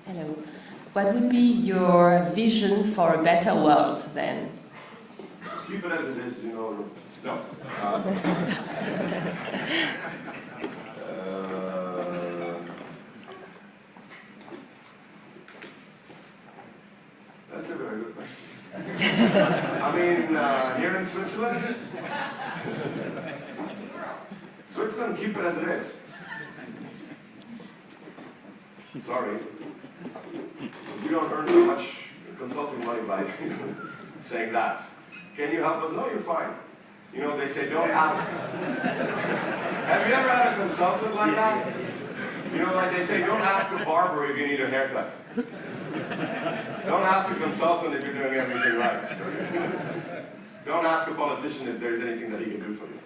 Hello. What would be your vision for a better world then? Keep it as it is, you know. No. That's a very good question. I mean, here in Switzerland, keep it as it is. Sorry. We don't earn too much consulting money by saying that. Can you help us? No, you're fine. You know, they say, don't ask. Have you ever had a consultant like that? You know, like they say, don't ask a barber if you need a haircut. Don't ask a consultant if you're doing everything right. Don't ask a politician if there's anything that he can do for you.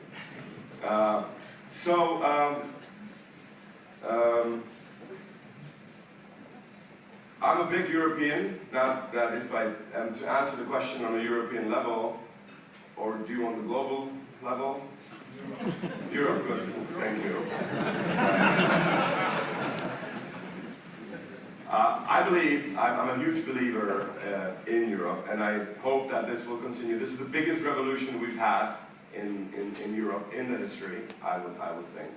I'm a big European. Now, that if I am to answer the question on a European level, or do you want the global level? Europe, good. Thank you. I believe, I'm a huge believer in Europe, and I hope that this will continue. This is the biggest revolution we've had in Europe in the history, I would think.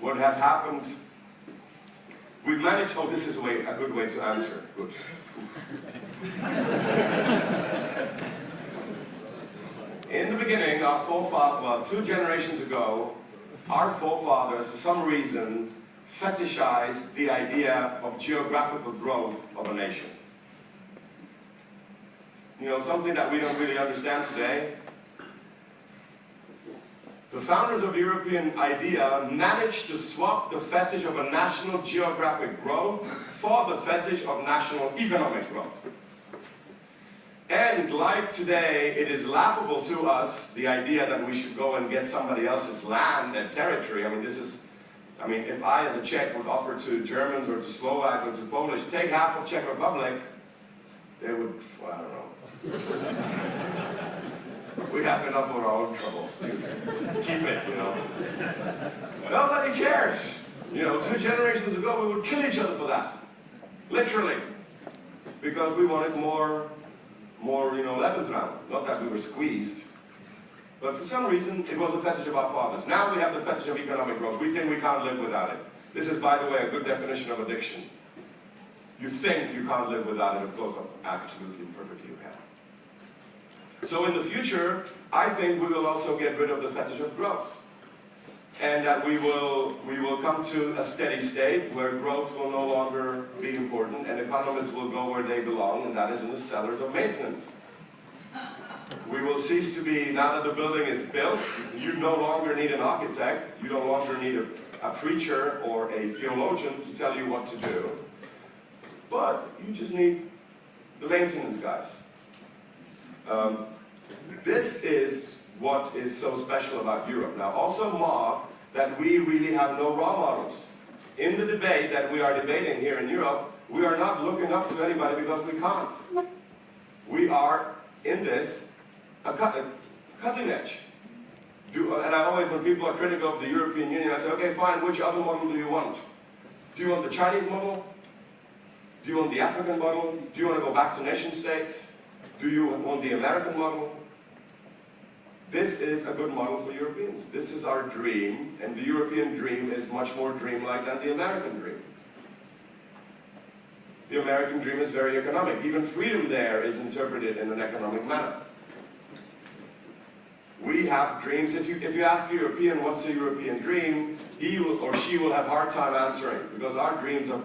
What has happened, we've managed, oh, this is a good way to answer. Good. In the beginning, our forefathers, well, 2 generations ago, our forefathers, for some reason, fetishized the idea of geographical growth of a nation. You know, something that we don't really understand today. The founders of the European idea managed to swap the fetish of a national geographic growth for the fetish of national economic growth. And like today, it is laughable to us, the idea that we should go and get somebody else's land and territory. I mean, if I as a Czech would offer to Germans or to Slovaks or to Polish, take half of Czech Republic, they would, well, I don't know. We have enough of our own troubles. Keep it, you know. Nobody cares. You know, 2 generations ago, we would kill each other for that. Literally. Because we wanted more, you know, Lebensraum. Not that we were squeezed. But for some reason, it was a fetish of our fathers. Now we have the fetish of economic growth. We think we can't live without it. This is, by the way, a good definition of addiction. You think you can't live without it. Of course, absolutely, perfectly you can. So in the future, I think we will also get rid of the fetish of growth. And that we will come to a steady state where growth will no longer be important and economists will go where they belong, and that is in the cellars of maintenance. We will cease to be, now that the building is built, you no longer need an architect, you no longer need a preacher or a theologian to tell you what to do, but you just need the maintenance guys. This is what is so special about Europe. Now, also mark that we really have no role models. In the debate that we are debating here in Europe, we are not looking up to anybody because we can't. We are, in this, a cutting edge. And I always, when people are critical of the European Union, I say, okay, fine, which other model do you want? Do you want the Chinese model? Do you want the African model? Do you want to go back to nation states? Do you want the American model? This is a good model for Europeans. This is our dream, and the European dream is much more dreamlike than the American dream. The American dream is very economic. Even freedom there is interpreted in an economic manner. We have dreams. If you ask a European what's a European dream, he or she will have a hard time answering, because our dreams are,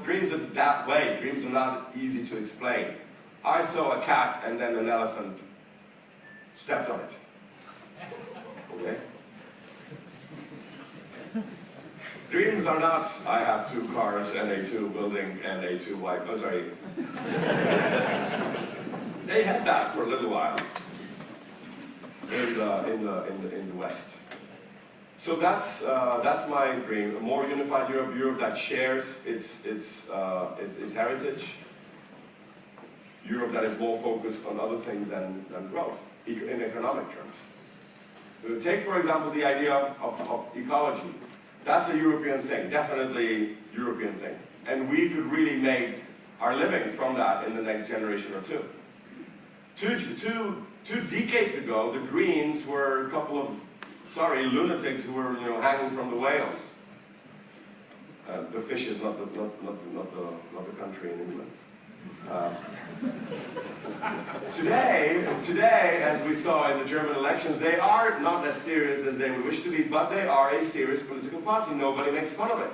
dreams are that way. Dreams are not easy to explain. I saw a cat and then an elephant stepped on it. Okay? Dreams are not, I have 2 cars and a 2 building and a 2 wife. Oh, sorry. They had that for a little while in the West. So that's my dream. A more unified Europe, Europe that shares its heritage. Europe that is more focused on other things than growth in economic terms. Take, for example, the idea of ecology. That's a European thing, definitely European thing. And we could really make our living from that in the next generation or two. Two decades ago, the Greens were a couple of, lunatics who were, hanging from the whales. The fish is not the country in England. Today, as we saw in the German elections, they are not as serious as they would wish to be, but they are a serious political party. Nobody makes fun of it.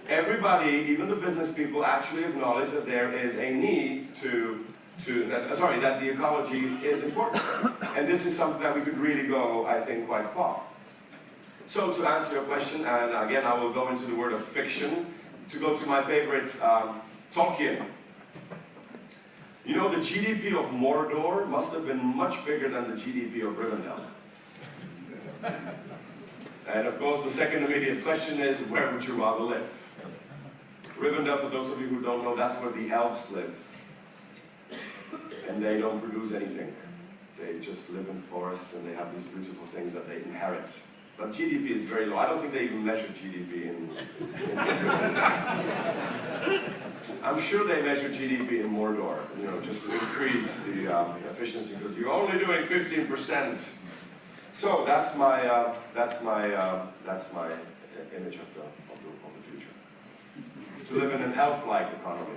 Everybody, even the business people, actually acknowledge that there is a need that the ecology is important. And this is something that we could really go, I think, quite far. So to answer your question, and again I will go into the word of fiction, to go to my favorite, Tolkien. You know, the GDP of Mordor must have been much bigger than the GDP of Rivendell. And of course, the second immediate question is, where would you rather live? Rivendell, for those of you who don't know, that's where the elves live. And they don't produce anything. They just live in forests and they have these beautiful things that they inherit. But GDP is very low. I don't think they even measure GDP in I'm sure they measure GDP in Mordor, just to increase the efficiency, because you're only doing 15%. So that's my image of the future. To live in an elf-like economy.